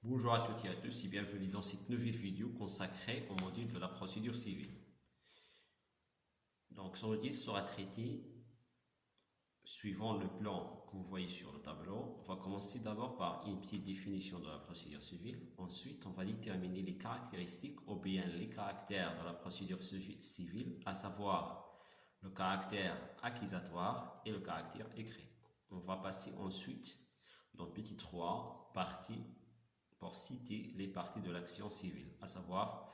Bonjour à toutes et à tous et bienvenue dans cette nouvelle vidéo consacrée au module de la procédure civile. Donc ce module sera traité suivant le plan que vous voyez sur le tableau. On va commencer d'abord par une petite définition de la procédure civile. Ensuite, on va déterminer les caractéristiques ou bien les caractères de la procédure civile, à savoir le caractère accusatoire et le caractère écrit. On va passer ensuite dans le petit 3 parties pour citer les parties de l'action civile, à savoir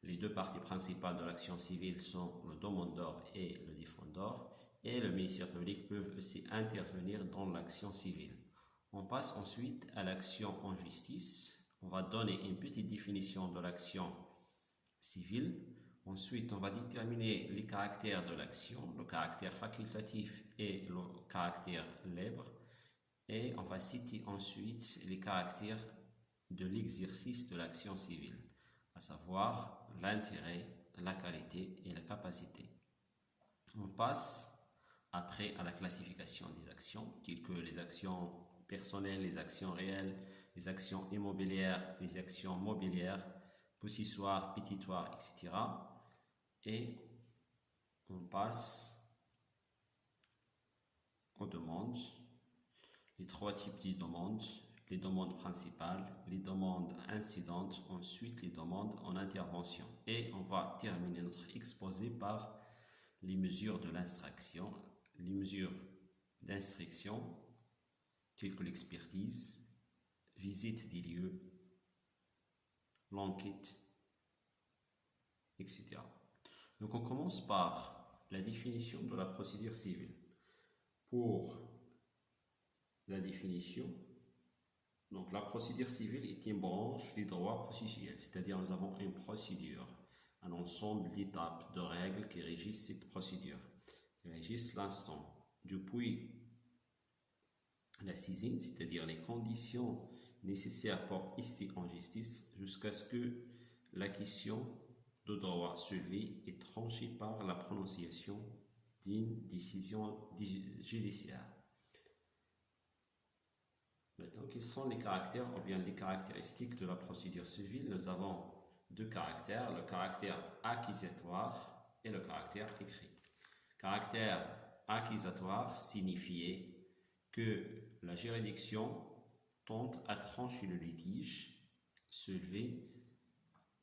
les deux parties principales de l'action civile sont le demandeur et le défendeur, et le ministère public peut aussi intervenir dans l'action civile. On passe ensuite à l'action en justice. On va donner une petite définition de l'action civile. Ensuite, on va déterminer les caractères de l'action, le caractère facultatif et le caractère libre. Et on va citer ensuite les caractères de l'exercice de l'action civile, à savoir l'intérêt, la qualité et la capacité. On passe après à la classification des actions, telles que les actions personnelles, les actions réelles, les actions immobilières, les actions mobilières, possessoires, pétitoires, etc. Et on passe aux demandes, les trois types de demandes, les demandes principales, les demandes incidentes, ensuite les demandes en intervention. Et on va terminer notre exposé par les mesures de l'instruction, les mesures d'instruction telles que l'expertise, visite des lieux, l'enquête, etc. Donc on commence par la définition de la procédure civile. Pour la définition, donc la procédure civile est une branche du droit processuel, c'est-à-dire nous avons une procédure, un ensemble d'étapes, de règles qui régissent cette procédure, qui régissent l'instant, depuis la saisine, c'est-à-dire les conditions nécessaires pour ester en justice, jusqu'à ce que la question de droit soulevée est tranchée par la prononciation d'une décision judiciaire. Maintenant, quels sont les caractères ou bien les caractéristiques de la procédure civile? Nous avons deux caractères, le caractère accusatoire et le caractère écrit. Caractère accusatoire signifiait que la juridiction tente à trancher le litige soulevé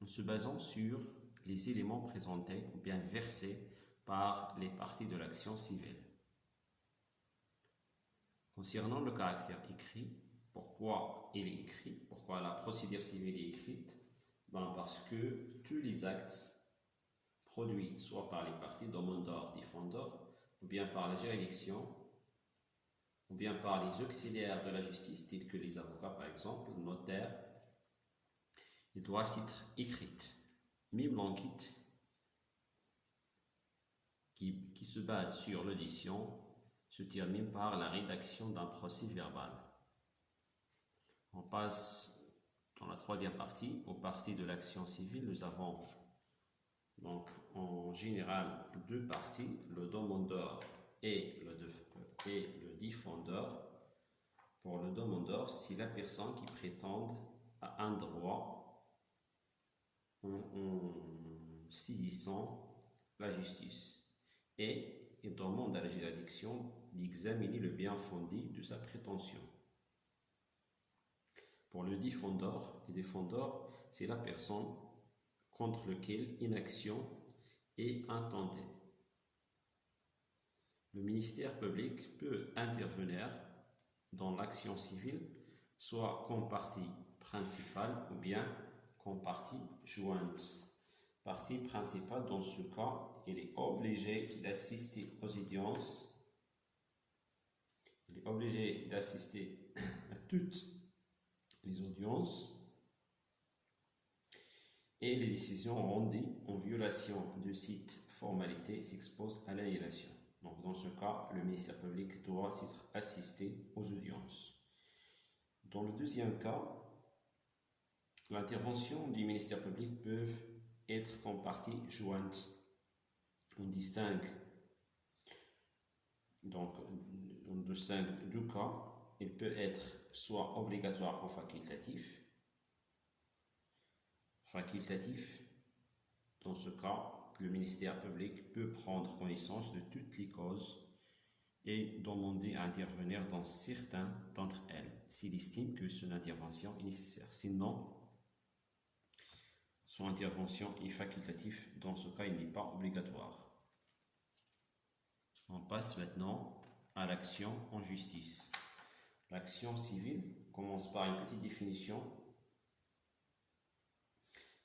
en se basant sur les éléments présentés ou bien versés par les parties de l'action civile. Concernant le caractère écrit, pourquoi il est écrit? Pourquoi la procédure civile est écrite? Parce que tous les actes produits soit par les parties demandeurs, défendeurs, ou bien par la juridiction, ou bien par les auxiliaires de la justice, tels que les avocats par exemple, le notaire, ils doivent être écrites. Même l'enquête qui se base sur l'audition se termine par la rédaction d'un procès verbal. On passe dans la troisième partie, aux parties de l'action civile. Nous avons donc en général deux parties, le demandeur et le défendeur. Pour le demandeur, c'est la personne qui prétend à un droit en saisissant la justice. Et il demande à la juridiction d'examiner le bien fondé de sa prétention. Pour le défendeur, c'est la personne contre laquelle une action est intentée. Le ministère public peut intervenir dans l'action civile, soit comme partie principale ou bien comme partie jointe. Partie principale, dans ce cas, il est obligé d'assister aux audiences. Il est obligé d'assister à toutes les audiences et les décisions rendues en violation de cette formalité s'exposent à l'annulation. Donc, dans ce cas, le ministère public doit être assisté aux audiences. Dans le deuxième cas, l'intervention du ministère public peut être comme partie jointe. On distingue deux cas. Il peut être soit obligatoire ou facultatif. Facultatif, dans ce cas, le ministère public peut prendre connaissance de toutes les causes et demander à intervenir dans certains d'entre elles, s'il estime que son intervention est nécessaire. Sinon, son intervention est facultative. Dans ce cas, il n'est pas obligatoire. On passe maintenant à l'action en justice. L'action civile commence par une petite définition.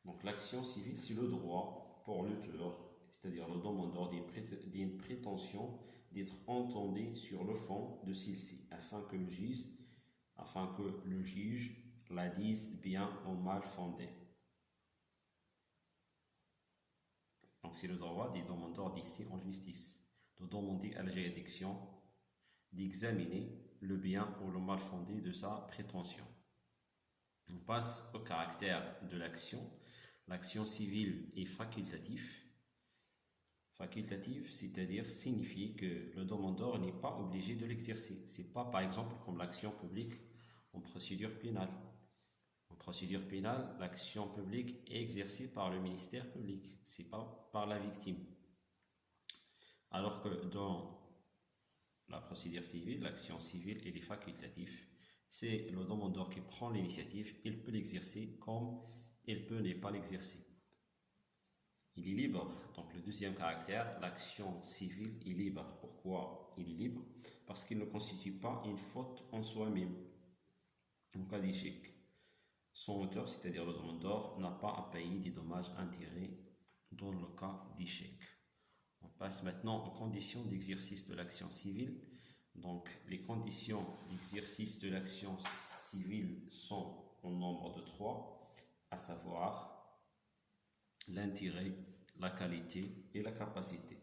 Donc l'action civile, c'est le droit pour l'auteur, c'est-à-dire le demandeur d'une prétention d'être entendu sur le fond de celle-ci, afin que le juge la dise bien ou mal fondée. Donc c'est le droit des demandeurs d'ici en justice de demander à la juridiction d'examiner le bien ou le mal fondé de sa prétention. On passe au caractère de l'action. L'action civile est facultative. Facultative, c'est-à-dire signifie que le demandeur n'est pas obligé de l'exercer. Ce n'est pas par exemple comme l'action publique en procédure pénale. En procédure pénale, l'action publique est exercée par le ministère public, ce n'est pas par la victime. Alors que dans la procédure civile, l'action civile, elle est facultative. C'est le demandeur qui prend l'initiative, il peut l'exercer comme il peut ne pas l'exercer. Il est libre. Donc le deuxième caractère, l'action civile est libre. Pourquoi il est libre? Parce qu'il ne constitue pas une faute en soi-même. En cas d'échec, son auteur, c'est-à-dire le demandeur, n'a pas à payer des dommages-intérêts dans le cas d'échec. On passe maintenant aux conditions d'exercice de l'action civile. Donc, les conditions d'exercice de l'action civile sont au nombre de 3, à savoir l'intérêt, la qualité et la capacité.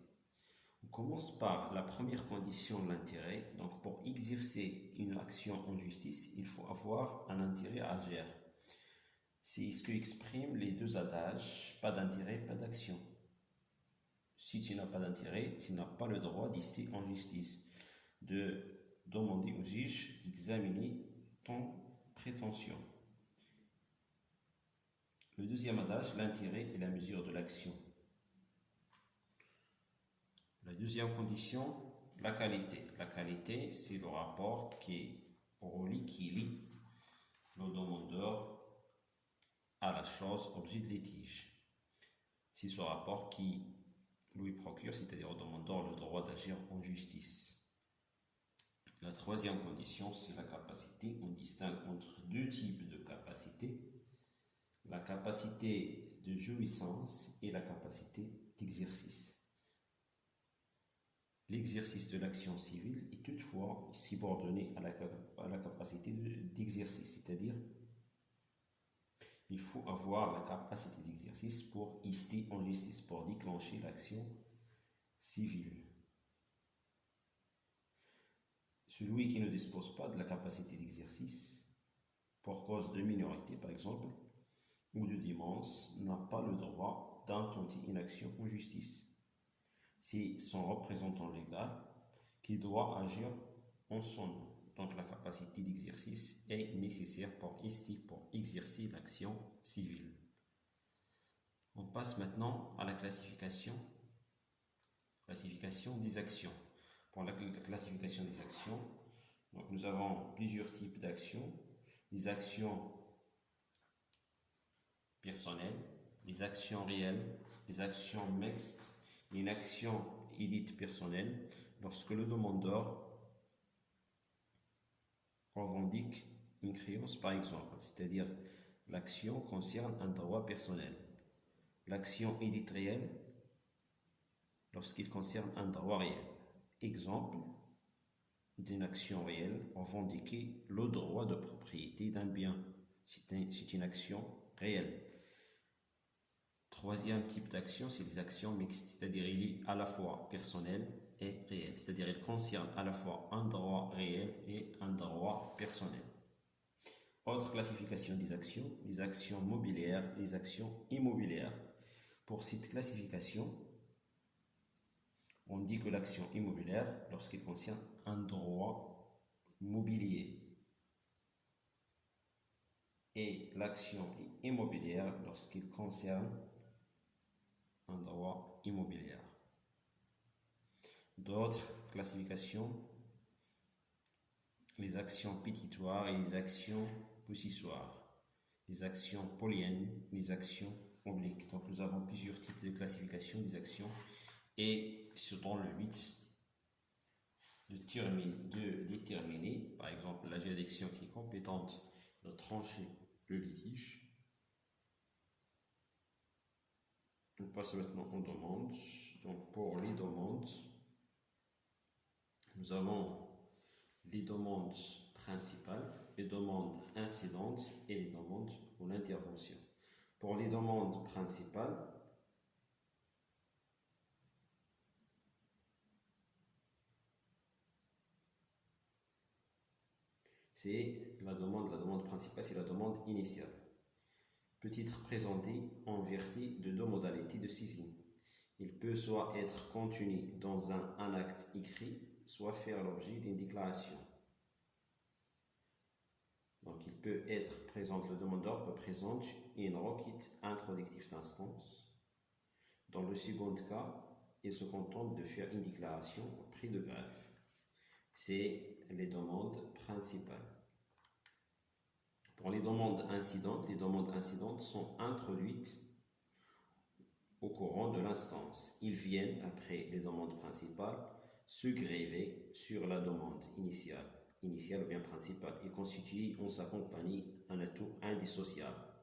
On commence par la première condition, l'intérêt. Donc, pour exercer une action en justice, il faut avoir un intérêt à agir. C'est ce que expriment les deux adages, pas d'intérêt, pas d'action. Si tu n'as pas d'intérêt, tu n'as pas le droit d'ester en justice, de demander au juge d'examiner ton prétention. Le deuxième adage, l'intérêt est la mesure de l'action. La deuxième condition, la qualité. La qualité, c'est le rapport qui lie le demandeur à la chose, objet de litige. C'est ce rapport qui lui procure, c'est-à-dire au demandeur, le droit d'agir en justice. La troisième condition, c'est la capacité. On distingue entre deux types de capacités. La capacité de jouissance et la capacité d'exercice. L'exercice de l'action civile est toutefois subordonné à la capacité d'exercice, c'est-à-dire il faut avoir la capacité d'exercice pour ester en justice, pour déclencher l'action civile. Celui qui ne dispose pas de la capacité d'exercice, pour cause de minorité par exemple, ou de démence, n'a pas le droit d'intenter une action en justice. C'est son représentant légal qui doit agir en son nom. Donc la capacité d'exercice est nécessaire pour exercer l'action civile. On passe maintenant à la classification des actions. Pour la classification des actions, donc nous avons plusieurs types d'actions. Les actions personnelles, les actions réelles, les actions mixtes et une action édite personnelle lorsque le demandeur revendique une créance par exemple, c'est-à-dire l'action concerne un droit personnel. L'action édite réelle lorsqu'il concerne un droit réel. Exemple d'une action réelle, revendiquer le droit de propriété d'un bien. C'est une action réelle. Troisième type d'action, c'est les actions mixtes, c'est-à-dire il est à la fois personnel et réel, c'est-à-dire il concerne à la fois un droit réel et un droit personnel. Autre classification des actions mobilières, les actions immobilières. Pour cette classification, on dit que l'action immobilière, lorsqu'il concerne un droit mobilier. et l'action immobilière lorsqu'il concerne un droit immobilier. D'autres classifications, les actions pétitoires et les actions possessoires, les actions polyènes, les actions obliques. Donc nous avons plusieurs types de classification des actions et ce dans le but de déterminer, par exemple, la juridiction qui est compétente de trancher le litige. On passe maintenant aux demandes. Donc pour les demandes, nous avons les demandes principales, les demandes incidentes et les demandes pour l'intervention. Pour les demandes principales, c'est la demande principale, c'est la demande initiale. Peut être présenté en vertu de deux modalités de saisine. Il peut soit être contenu dans un acte écrit, soit faire l'objet d'une déclaration. Donc il peut être présent, le demandeur peut présenter une requête introductive d'instance. Dans le second cas, il se contente de faire une déclaration au prix de greffe. C'est les demandes principales. Pour les demandes incidentes sont introduites au courant de l'instance. Ils viennent, après les demandes principales, se gréver sur la demande initiale ou bien principale, et constituent en sa compagnie un atout indissociable.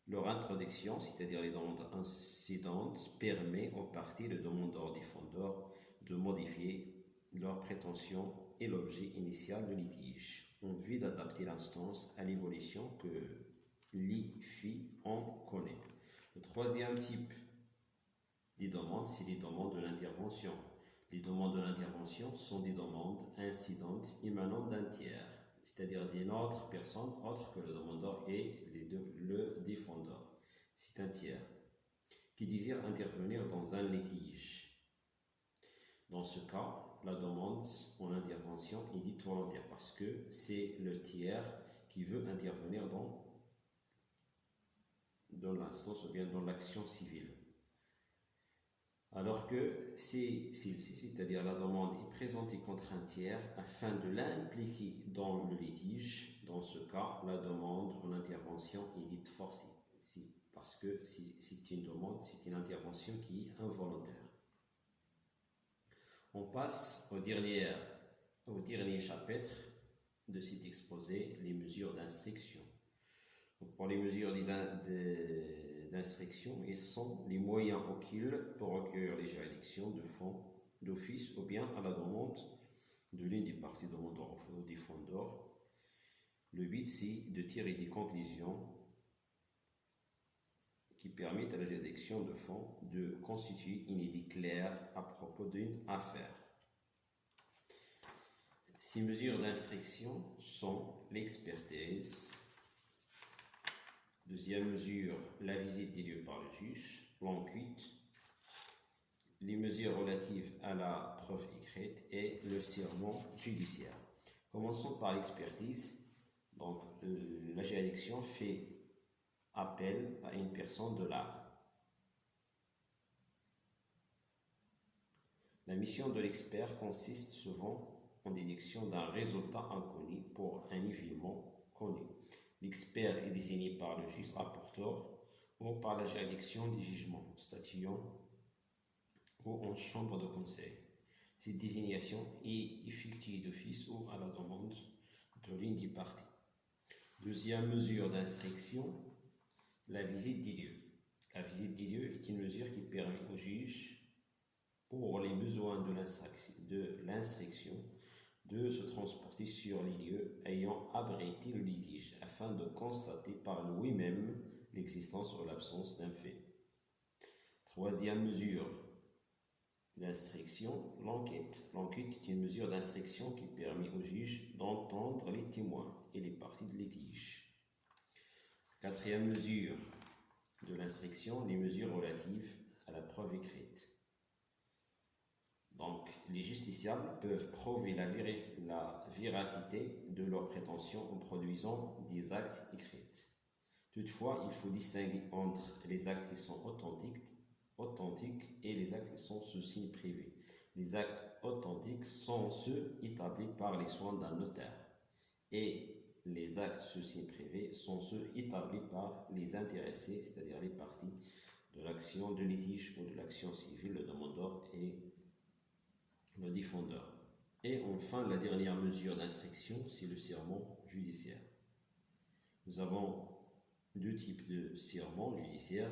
Leur introduction, c'est-à-dire les demandes incidentes, permet aux parties, le demandeur défendeur, de modifier leurs prétentions et l'objet initial de litige, en vue d'adapter l'instance à l'évolution que l'IFI en connaît. Le troisième type des demandes, c'est les demandes de l'intervention. Les demandes de l'intervention sont des demandes incidentes émanant d'un tiers, c'est-à-dire d'une autre personne autre que le demandeur et le défendeur. C'est un tiers qui désire intervenir dans un litige. Dans ce cas, la demande en intervention est dite volontaire parce que c'est le tiers qui veut intervenir dans l'instance ou bien dans l'action civile. Alors que c'est-à-dire la demande est présentée contre un tiers afin de l'impliquer dans le litige, dans ce cas, la demande en intervention est dite forcée. Parce que c'est une demande, c'est une intervention qui est involontaire. On passe au dernier chapitre de cet exposé, les mesures d'instruction. Pour les mesures d'instruction, ils sont les moyens auxquels pour recueillir les juridictions de fonds d'office ou bien à la demande de l'une des parties demandeurs ou défendeur. Le but, c'est de tirer des conclusions qui permettent à la juridiction de fonds de constituer une idée claire à propos d'une affaire. Ces mesures d'instruction sont l'expertise. Deuxième mesure, la visite des lieux par le juge, l'enquête, les mesures relatives à la preuve écrite et le serment judiciaire. Commençons par l'expertise. Donc, la juridiction fait appel à une personne de l'art. La mission de l'expert consiste souvent en déduction d'un résultat inconnu pour un événement connu. L'expert est désigné par le juge rapporteur ou par la juridiction du jugement, statuant ou en chambre de conseil. Cette désignation est effectuée d'office ou à la demande de l'une des parties. Deuxième mesure d'instruction, la visite des lieux. La visite des lieux est une mesure qui permet au juge, pour les besoins de l'instruction, de se transporter sur les lieux ayant abrité le litige afin de constater par lui-même l'existence ou l'absence d'un fait. Troisième mesure d'instruction, l'enquête. L'enquête est une mesure d'instruction qui permet au juge d'entendre les témoins et les parties de litige. Quatrième mesure de l'instruction, les mesures relatives à la preuve écrite. Donc, les justiciables peuvent prouver la véracité de leurs prétentions en produisant des actes écrits. Toutefois, il faut distinguer entre les actes qui sont authentiques et les actes qui sont sous signe privé. Les actes authentiques sont ceux établis par les soins d'un notaire et les actes sous signe privé sont ceux établis par les intéressés, c'est-à-dire les parties de l'action de litige ou de l'action civile, le demandeur et le défendeur. Et enfin, la dernière mesure d'instruction, c'est le serment judiciaire. Nous avons deux types de serments judiciaires,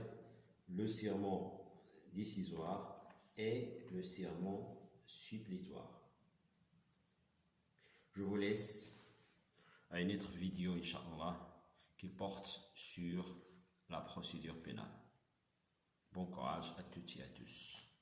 le serment décisoire et le serment supplétoire. Je vous laisse à une autre vidéo, Inch'Allah, qui porte sur la procédure pénale. Bon courage à toutes et à tous.